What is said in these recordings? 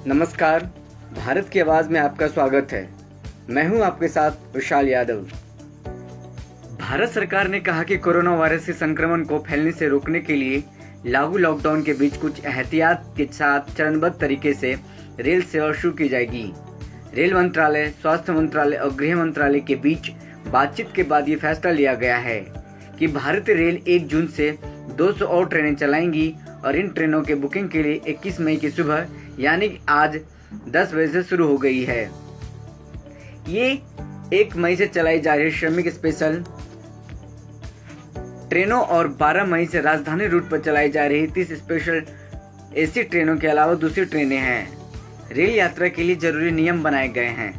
नमस्कार, भारत की आवाज़ में आपका स्वागत है। मैं हूं आपके साथ विशाल यादव। भारत सरकार ने कहा कि कोरोना वायरस के संक्रमण को फैलने से रोकने के लिए लागू लॉकडाउन के बीच कुछ एहतियात के साथ चरणबद्ध तरीके से रेल सेवा शुरू की जाएगी। रेल मंत्रालय, स्वास्थ्य मंत्रालय और गृह मंत्रालय के बीच बातचीत के बाद ये फैसला लिया गया है कि भारतीय रेल 1 जून से 200 और ट्रेनें चलाएंगी और इन ट्रेनों के बुकिंग के लिए 21 मई की सुबह यानी कि आज 10 बजे से शुरू हो गई है। ये 1 मई से चलाई जा रही श्रमिक स्पेशल ट्रेनों और 12 मई से राजधानी रूट पर चलाई जा रही 30 स्पेशल एसी ट्रेनों के अलावा दूसरी ट्रेनें हैं। रेल यात्रा के लिए जरूरी नियम बनाए गए हैं।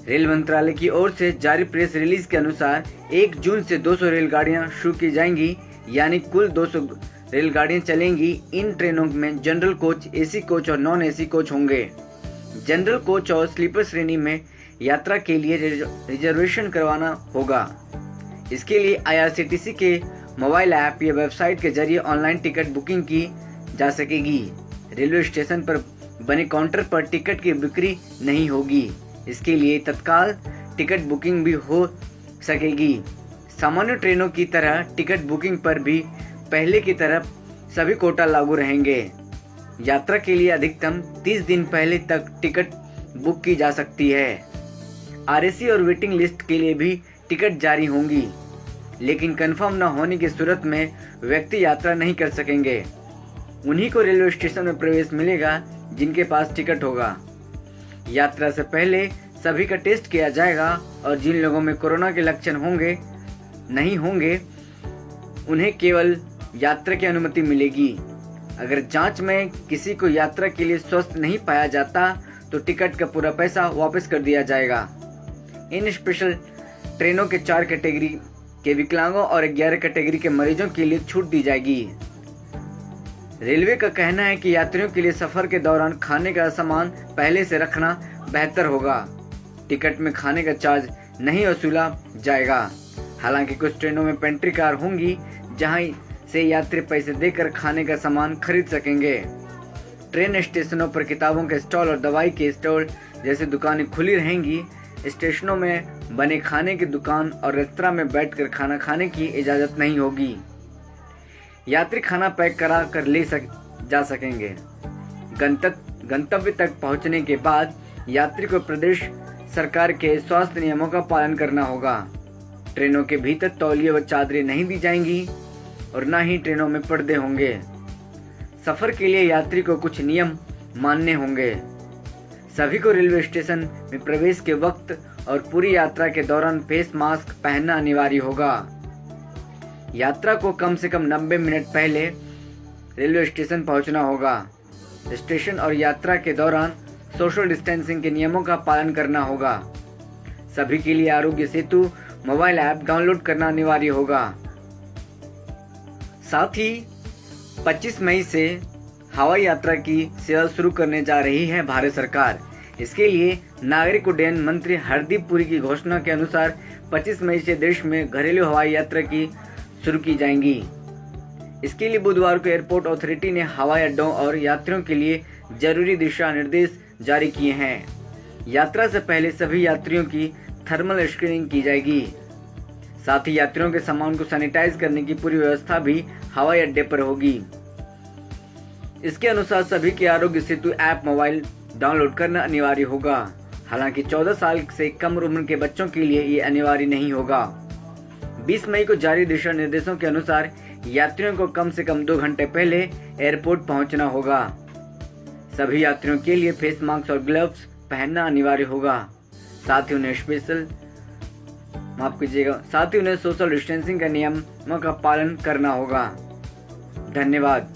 रेल मंत्रालय की ओर से जारी प्रेस रिलीज के अनुसार 1 जून से 200 रेलगाड़ियां शुरू की जाएंगी, यानी कुल 200 रेलगाड़ियां चलेंगी। इन ट्रेनों में जनरल कोच, एसी कोच और नॉन एसी कोच होंगे। जनरल कोच और स्लीपर श्रेणी में यात्रा के लिए रिजर्वेशन करवाना होगा। इसके लिए आईआरसीटीसी के मोबाइल ऐप या वेबसाइट के जरिए ऑनलाइन टिकट बुकिंग की जा सकेगी। रेलवे स्टेशन पर बने काउंटर पर टिकट की बिक्री नहीं होगी। इसके लिए तत्काल टिकट बुकिंग भी हो सकेगी। सामान्य ट्रेनों की तरह टिकट बुकिंग पर भी पहले की तरह सभी कोटा लागू रहेंगे। यात्रा के लिए अधिकतम 30 दिन पहले तक टिकट बुक की जा सकती है। आरएसी और वेटिंग लिस्ट के लिए भी टिकट जारी होंगी, लेकिन कंफर्म न होने की सूरत में व्यक्ति यात्रा नहीं कर सकेंगे। उन्हीं को रेलवे स्टेशन में प्रवेश मिलेगा जिनके पास टिकट होगा। यात्रा से पहले सभी का टेस्ट किया जाएगा और जिन लोगों में कोरोना के लक्षण नहीं होंगे उन्हें केवल यात्रा की अनुमति मिलेगी। अगर जांच में किसी को यात्रा के लिए स्वस्थ नहीं पाया जाता तो टिकट का पूरा पैसा वापस कर दिया जाएगा। इन स्पेशल ट्रेनों के 4 कैटेगरी के विकलांगों और 11 कैटेगरी के मरीजों के लिए छूट दी जाएगी। रेलवे का कहना है कि यात्रियों के लिए सफर के दौरान खाने का सामान पहले से रखना बेहतर होगा। टिकट में खाने का चार्ज नहीं वसूला जाएगा। हालांकि कुछ ट्रेनों में पेंट्री कार होंगी जहां से यात्री पैसे देकर खाने का सामान खरीद सकेंगे। ट्रेन स्टेशनों पर किताबों के स्टॉल और दवाई के स्टॉल जैसी दुकानें खुली रहेंगी। स्टेशनों में बने खाने की दुकान और रेस्तरां में बैठकर खाना खाने की इजाजत नहीं होगी। यात्री खाना पैक करा कर जा सकेंगे। गंतव्य तक पहुंचने के बाद यात्री को प्रदेश सरकार के स्वास्थ्य नियमों का पालन करना होगा। ट्रेनों के भीतर तौलिए व चादरें नहीं दी जाएंगी और न ही ट्रेनों में पर्दे होंगे। सफर के लिए यात्री को कुछ नियम मानने होंगे। सभी को रेलवे स्टेशन में प्रवेश के वक्त और पूरी यात्रा के दौरान फेस मास्क पहनना अनिवार्य होगा। यात्रा को कम से कम 90 मिनट पहले रेलवे स्टेशन पहुंचना होगा। स्टेशन और यात्रा के दौरान सोशल डिस्टेंसिंग के नियमों का पालन करना होगा। सभी के लिए Aarogya Setu mobile app download करना अनिवार्य होगा। साथ ही 25 मई से हवाई यात्रा की सेवा शुरू करने जा रही है भारत सरकार। इसके लिए नागरिक उड्डयन मंत्री हरदीप पुरी की घोषणा के अनुसार 25 मई से देश में घरेलू हवाई यात्रा की शुरू की जाएंगी। इसके लिए बुधवार को एयरपोर्ट अथॉरिटी ने हवाई अड्डों और यात्रियों के लिए जरूरी दिशा निर्देश जारी किए हैं। यात्रा से पहले सभी यात्रियों की थर्मल स्क्रीनिंग की जाएगी। साथ ही यात्रियों के सामान को सैनिटाइज करने की पूरी व्यवस्था भी हवाई अड्डे पर होगी। इसके अनुसार सभी के Aarogya Setu app mobile download करना अनिवार्य होगा। हालांकि 14 साल से कम उम्र के बच्चों के लिए ये अनिवार्य नहीं होगा। 20 मई को जारी दिशा निर्देशों के अनुसार यात्रियों को कम से कम 2 घंटे पहले एयरपोर्ट पहुंचना होगा। सभी यात्रियों के लिए फेस मास्क और ग्लव्स पहनना अनिवार्य होगा। साथ ही उन्हें सोशल डिस्टेंसिंग के नियमों का पालन करना होगा। धन्यवाद।